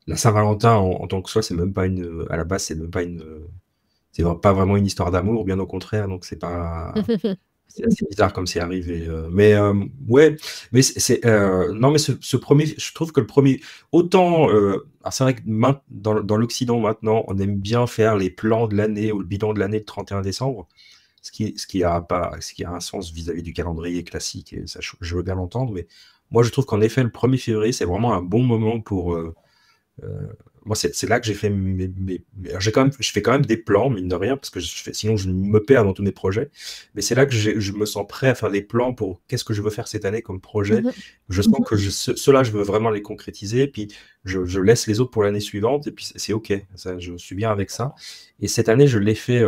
la Saint-Valentin en tant que soi, c'est même pas à la base, c'est même pas c'est pas vraiment une histoire d'amour, bien au contraire. Donc, c'est assez bizarre comme c'est arrivé. Ouais, mais non, mais ce premier, je trouve que le premier, autant, alors c'est vrai que dans l'Occident maintenant, on aime bien faire les plans de l'année ou le bilan de l'année le 31 décembre, ce qui a un sens vis-à-vis du calendrier classique, et ça, je veux bien l'entendre, mais moi, je trouve qu'en effet, le 1er février, c'est vraiment un bon moment pour, moi, c'est là que j'ai fait alors, je fais quand même des plans, mine de rien, parce que sinon je me perds dans tous mes projets. Mais c'est là que je me sens prêt à faire des plans pour qu'est-ce que je veux faire cette année comme projet. Mhm. Je sens que ceux-là, je veux vraiment les concrétiser, puis je laisse les autres pour l'année suivante, et puis c'est OK. Ça, je suis bien avec ça. Et cette année, je l'ai fait.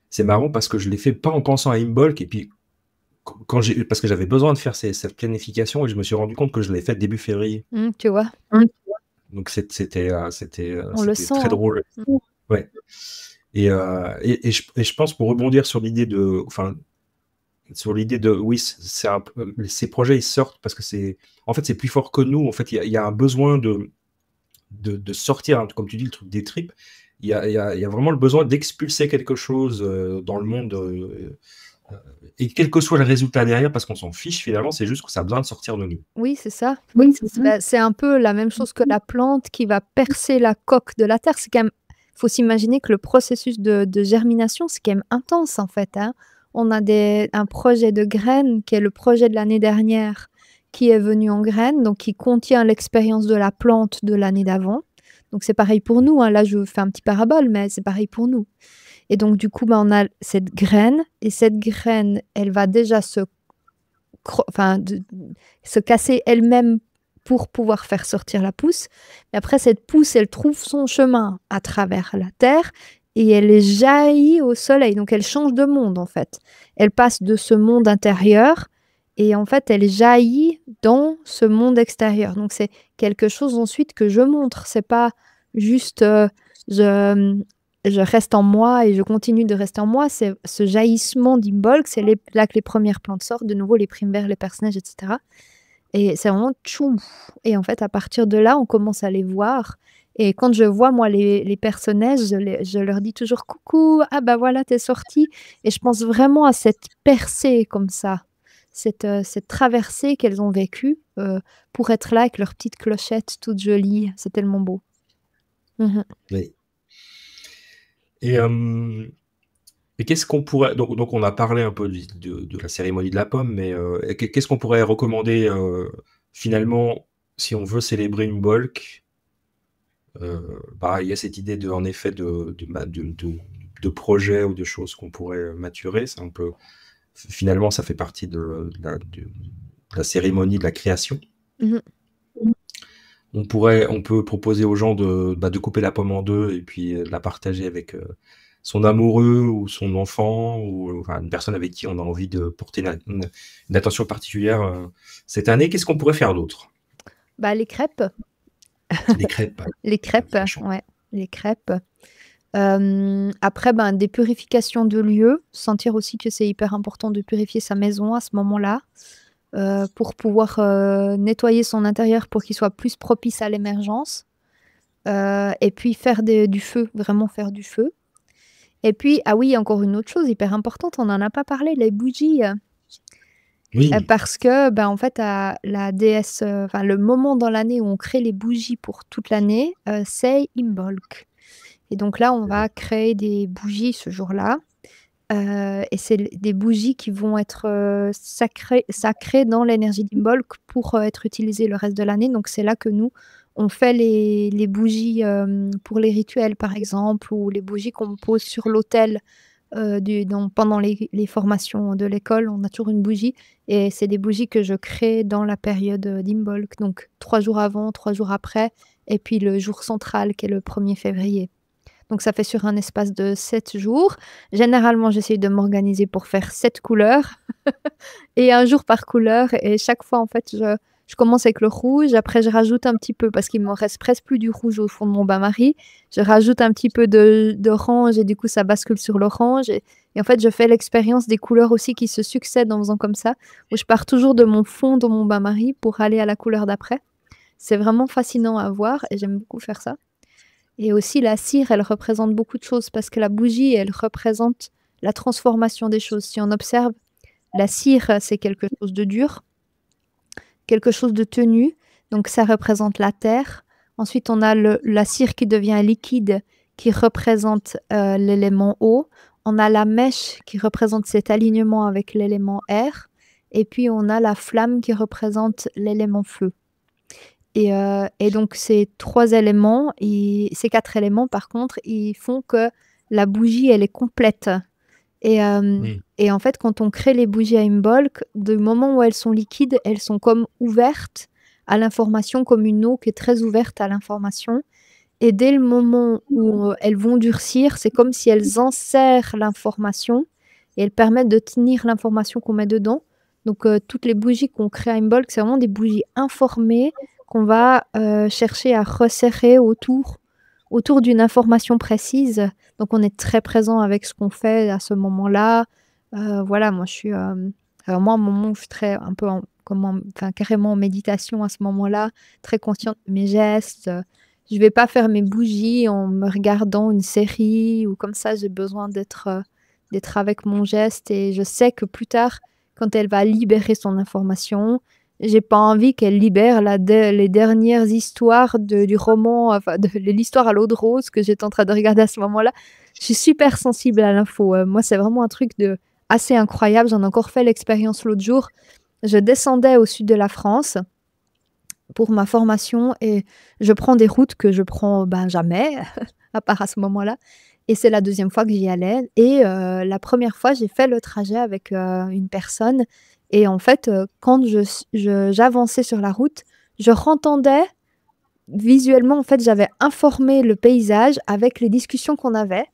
C'est marrant parce que je l'ai fait pas en pensant à Imbolc, et puis parce que j'avais besoin de faire cette planification, et je me suis rendu compte que je l'ai fait début février. Tu vois, Donc c'était on le sent. très drôle. Ouais. Et je pense, pour rebondir sur l'idée de, enfin, oui, ces projets ils sortent parce que en fait, c'est plus fort que nous. En fait, il y a un besoin de sortir, hein, comme tu dis, le truc des tripes. Il y a vraiment le besoin d'expulser quelque chose dans le monde. Et quel que soit le résultat derrière, parce qu'on s'en fiche finalement, c'est juste que ça a besoin de sortir de nous. Oui, c'est ça. C'est un peu la même chose que la plante qui va percer la coque de la terre. C'est quand même, faut s'imaginer que le processus de germination, c'est quand même intense en fait. Hein. On a un projet de graines qui est le projet de l'année dernière qui est venu en graines, donc qui contient l'expérience de la plante de l'année d'avant. Donc c'est pareil pour nous. Hein. Là, je fais un petit parabole, mais c'est pareil pour nous. Et donc du coup, on a cette graine, et cette graine, elle va déjà se casser elle-même pour pouvoir faire sortir la pousse. Mais après, cette pousse, elle trouve son chemin à travers la terre et elle jaillit au soleil. Donc, elle change de monde, en fait. Elle passe de ce monde intérieur et, en fait, elle jaillit dans ce monde extérieur. Donc, c'est quelque chose ensuite que je montre. C'est pas juste je reste en moi et je continue de rester en moi. C'est ce jaillissement d'Imbolc, c'est là que les premières plantes sortent, de nouveau les primevères, les personnages, etc. Et c'est vraiment tchou. Et en fait, à partir de là, on commence à les voir. Et quand je vois, moi, les personnages, je leur dis toujours coucou, ah bah voilà, t'es sorti. Et je pense vraiment à cette percée comme ça, cette traversée qu'elles ont vécue pour être là avec leurs petites clochettes toutes jolies. C'est tellement beau. Mhm. Oui. Et qu'est-ce qu'on pourrait. Donc, on a parlé un peu de la cérémonie de la pomme, mais qu'est-ce qu'on pourrait recommander finalement si on veut célébrer une Imbolc? Il y a cette idée en effet de projets ou de choses qu'on pourrait maturer. C'est un peu. Finalement, ça fait partie de la cérémonie de la création. Mhm. On peut proposer aux gens de couper la pomme en deux et puis de la partager avec son amoureux ou son enfant ou enfin, une personne avec qui on a envie de porter une attention particulière cette année. Qu'est-ce qu'on pourrait faire d'autre? Les crêpes. Les crêpes. Les crêpes, ouais, les crêpes. Après, des purifications de lieux. Sentir aussi que c'est hyper important de purifier sa maison à ce moment-là pour pouvoir nettoyer son intérieur pour qu'il soit plus propice à l'émergence. Et puis faire du feu, vraiment faire du feu. Et puis, ah oui, encore une autre chose hyper importante, on n'en a pas parlé, les bougies. Oui. Parce que, en fait, la déesse, le moment dans l'année où on crée les bougies pour toute l'année, c'est Imbolc. Et donc là, on va créer des bougies ce jour-là. Et c'est des bougies qui vont être sacrées dans l'énergie d'Imbolc pour être utilisées le reste de l'année. Donc c'est là que nous, on fait les bougies pour les rituels, par exemple, ou les bougies qu'on pose sur l'autel pendant les formations de l'école. On a toujours une bougie. Et c'est des bougies que je crée dans la période d'Imbolc. Donc 3 jours avant, 3 jours après, et puis le jour central qui est le 1er février. Donc ça fait sur un espace de 7 jours. Généralement, j'essaye de m'organiser pour faire 7 couleurs et un jour par couleur. Et chaque fois, en fait, je commence avec le rouge. Après, je rajoute un petit peu, parce qu'il me reste presque plus du rouge au fond de mon bain-marie. Je rajoute un petit peu d'orange et du coup, ça bascule sur l'orange. Et en fait, je fais l'expérience des couleurs aussi qui se succèdent en faisant comme ça, où je pars toujours de mon fond dans mon bain-marie pour aller à la couleur d'après. C'est vraiment fascinant à voir et j'aime beaucoup faire ça. Et aussi, la cire, elle représente beaucoup de choses parce que la bougie, elle représente la transformation des choses. Si on observe, la cire, c'est quelque chose de dur, quelque chose de tenu. Donc, ça représente la terre. Ensuite, on a la cire qui devient liquide, qui représente l'élément eau. On a la mèche qui représente cet alignement avec l'élément air. Et puis, on a la flamme qui représente l'élément feu. Et donc, ces 3 éléments, ces 4 éléments, par contre, ils font que la bougie, elle est complète. Et en fait, quand on crée les bougies à Imbolc, du moment où elles sont liquides, elles sont comme ouvertes à l'information, comme une eau qui est très ouverte à l'information. Et dès le moment où elles vont durcir, c'est comme si elles enserrent l'information et elles permettent de tenir l'information qu'on met dedans. Donc, toutes les bougies qu'on crée à Imbolc, c'est vraiment des bougies informées qu'on va chercher à resserrer autour d'une information précise. Donc, on est très présent avec ce qu'on fait à ce moment-là. Voilà, moi, je suis... moi, à un moment où je suis un peu carrément en méditation à ce moment-là, très consciente de mes gestes. Je ne vais pas faire mes bougies en me regardant une série ou comme ça. J'ai besoin d'être avec mon geste. Et je sais que plus tard, quand elle va libérer son information, j'ai pas envie qu'elle libère les dernières histoires du roman, enfin de l'histoire à l'eau de rose que j'étais en train de regarder à ce moment-là. Je suis super sensible à l'info. Moi, c'est vraiment un truc assez incroyable. J'en ai encore fait l'expérience l'autre jour. Je descendais au sud de la France pour ma formation et je prends des routes que je prends jamais, à part à ce moment-là. Et c'est la 2e fois que j'y allais. Et la première fois, j'ai fait le trajet avec une personne. Et en fait, quand j'avançais sur la route, je rentendais visuellement, en fait, j'avais informé le paysage avec les discussions qu'on avait.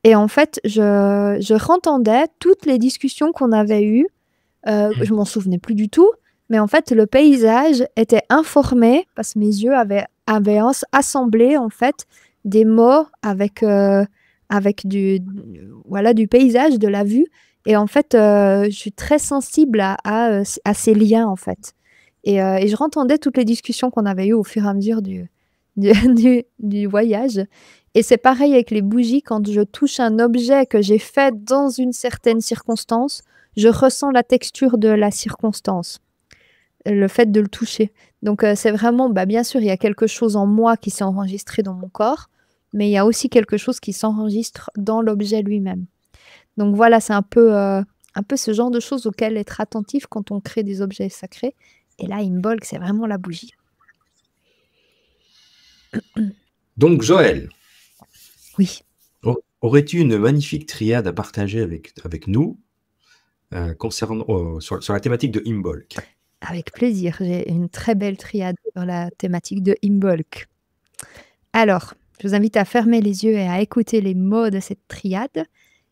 Et en fait, je rentendais toutes les discussions qu'on avait eues. Je m'en souvenais plus du tout. Mais en fait, le paysage était informé parce que mes yeux avaient assemblé, en fait, des mots avec du paysage, de la vue. Et en fait, je suis très sensible à ces liens, en fait. Et je rentendais toutes les discussions qu'on avait eues au fur et à mesure du voyage. Et c'est pareil avec les bougies. Quand je touche un objet que j'ai fait dans une certaine circonstance, je ressens la texture de la circonstance, le fait de le toucher. Donc, c'est vraiment, bien sûr, il y a quelque chose en moi qui s'est enregistré dans mon corps, mais il y a aussi quelque chose qui s'enregistre dans l'objet lui-même. Donc voilà, c'est un peu ce genre de choses auxquelles être attentif quand on crée des objets sacrés. Et là, Imbolc, c'est vraiment la bougie. Donc, Joël. Oui. Aurais-tu une magnifique triade à partager avec nous concernant sur la thématique de Imbolc? Avec plaisir. J'ai une très belle triade sur la thématique de Imbolc. Alors, je vous invite à fermer les yeux et à écouter les mots de cette triade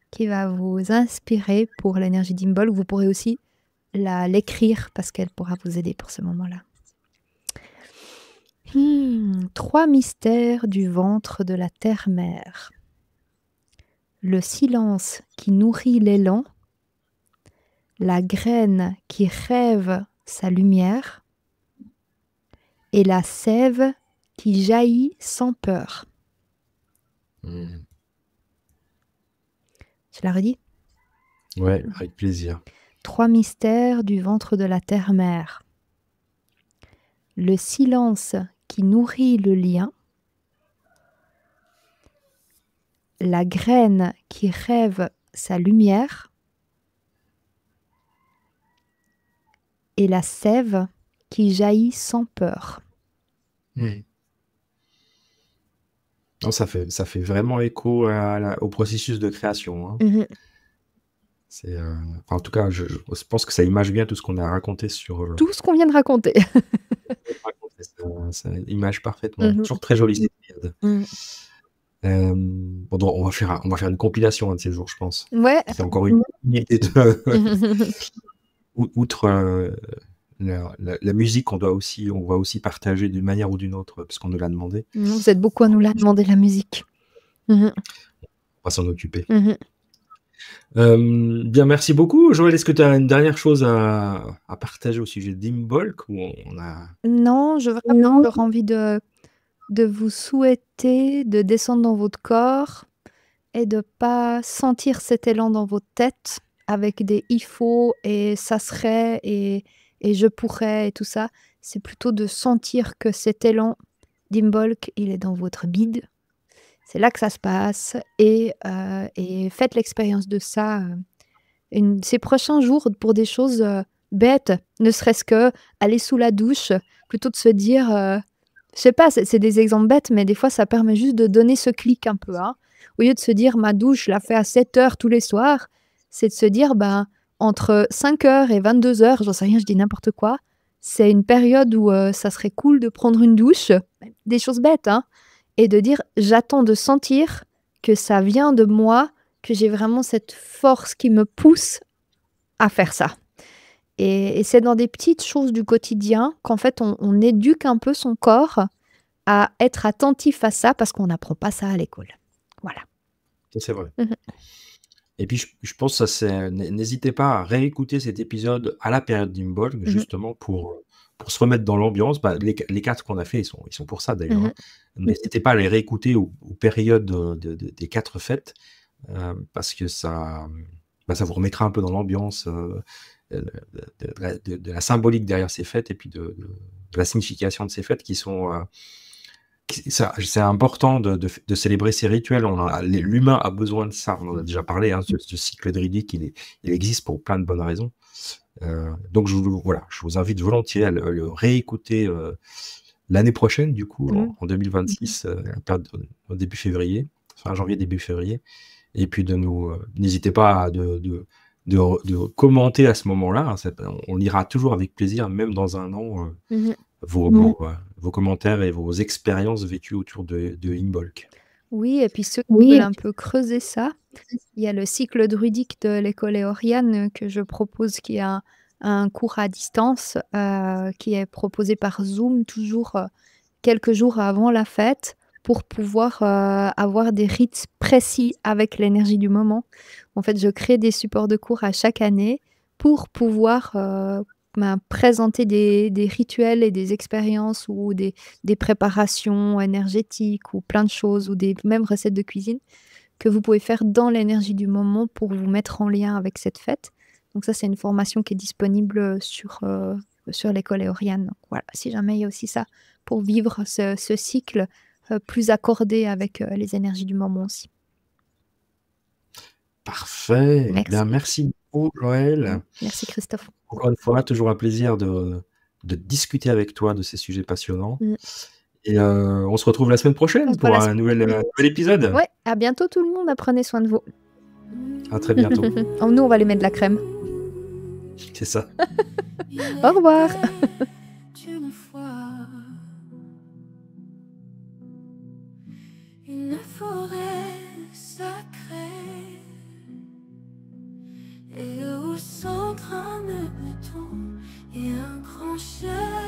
qui va vous inspirer pour l'énergie d'Imbolc. Vous pourrez aussi l'écrire parce qu'elle pourra vous aider pour ce moment-là. 3 mystères du ventre de la terre-mère. Le silence qui nourrit l'élan, la graine qui rêve sa lumière et la sève qui jaillit sans peur. Je la redis ? Ouais, avec plaisir. 3 mystères du ventre de la terre-mère. Le silence qui nourrit le lien, la graine qui rêve sa lumière et la sève qui jaillit sans peur. Non, ça fait vraiment écho au processus de création. Hein. En tout cas, je pense que ça image bien tout ce qu'on a raconté sur... Tout ce qu'on vient de raconter. Ça image parfaitement. Toujours très jolie cette période. Bon, donc on va faire une compilation un de ces jours, je pense. Ouais. C'est encore une idée de outre, la musique, on va aussi partager d'une manière ou d'une autre, parce qu'on nous l'a demandé. Vous êtes beaucoup à nous la demander, la musique. On va s'en occuper. Mhm. Bien, merci beaucoup. Joël, est-ce que tu as une dernière chose à partager au sujet d'Imbolc ou on a... Non, je vraiment j'aurais envie de vous souhaiter de descendre dans votre corps et de pas sentir cet élan dans votre tête avec des il faut et ça serait et je pourrais et tout ça. C'est plutôt de sentir que cet élan d'Imbolc, il est dans votre bide. C'est là que ça se passe et faites l'expérience de ça ces prochains jours pour des choses bêtes, ne serait-ce que aller sous la douche, plutôt de se dire, je sais pas, c'est des exemples bêtes, mais des fois ça permet juste de donner ce clic un peu. Hein. Au lieu de se dire ma douche, je la fais à 7 heures tous les soirs, c'est de se dire ben, entre 5 heures et 22 heures, j'en sais rien, je dis n'importe quoi, c'est une période où ça serait cool de prendre une douche, des choses bêtes, hein, et de dire j'attends de sentir que ça vient de moi, que j'ai vraiment cette force qui me pousse à faire ça. Et c'est dans des petites choses du quotidien qu'en fait on éduque un peu son corps à être attentif à ça parce qu'on n'apprend pas ça à l'école. Voilà. Ça, c'est vrai. Mhm. Et puis, je pense que n'hésitez pas à réécouter cet épisode à la période d'Imbolc, justement pour se remettre dans l'ambiance. Bah, les 4 qu'on a fait, ils sont pour ça d'ailleurs. Hein. N'hésitez pas à les réécouter aux périodes des 4 fêtes, parce que ça vous remettra un peu dans l'ambiance de la symbolique derrière ces fêtes et puis de la signification de ces fêtes qui sont... c'est important de célébrer ces rituels. L'humain a besoin de ça. On en a déjà parlé. Hein, ce cycle druidique, il existe pour plein de bonnes raisons. Donc, je vous invite volontiers à le réécouter l'année prochaine, du coup, en 2026, au début février, fin janvier, début février. Et puis, n'hésitez pas de commenter à ce moment-là. Hein, on lira toujours avec plaisir, même dans un an. Vos commentaires et vos expériences vécues autour de Imbolc. Oui, et puis ceux qui veulent un peu creuser ça, il y a le cycle druidique de l'école éorienne que je propose, qui est un cours à distance, qui est proposé par Zoom, toujours quelques jours avant la fête, pour pouvoir avoir des rites précis avec l'énergie du moment. En fait, je crée des supports de cours à chaque année pour pouvoir présenter des rituels et des expériences ou des préparations énergétiques ou plein de choses ou des mêmes recettes de cuisine que vous pouvez faire dans l'énergie du moment pour vous mettre en lien avec cette fête. Donc ça, c'est une formation qui est disponible sur l'école éorienne. Donc voilà, si jamais il y a aussi ça pour vivre ce cycle plus accordé avec les énergies du moment aussi. Parfait. Merci. Bien, merci beaucoup, Joël. Merci Christophe. Encore une fois, toujours un plaisir de discuter avec toi de ces sujets passionnants. Et on se retrouve la semaine prochaine pour un nouvel épisode. Ouais, à bientôt tout le monde. Prenez soin de vous. À très bientôt. Nous, on va aller mettre de la crème. C'est ça. Au revoir. Une forêt sacrée et au centre un béton et un grand chêne.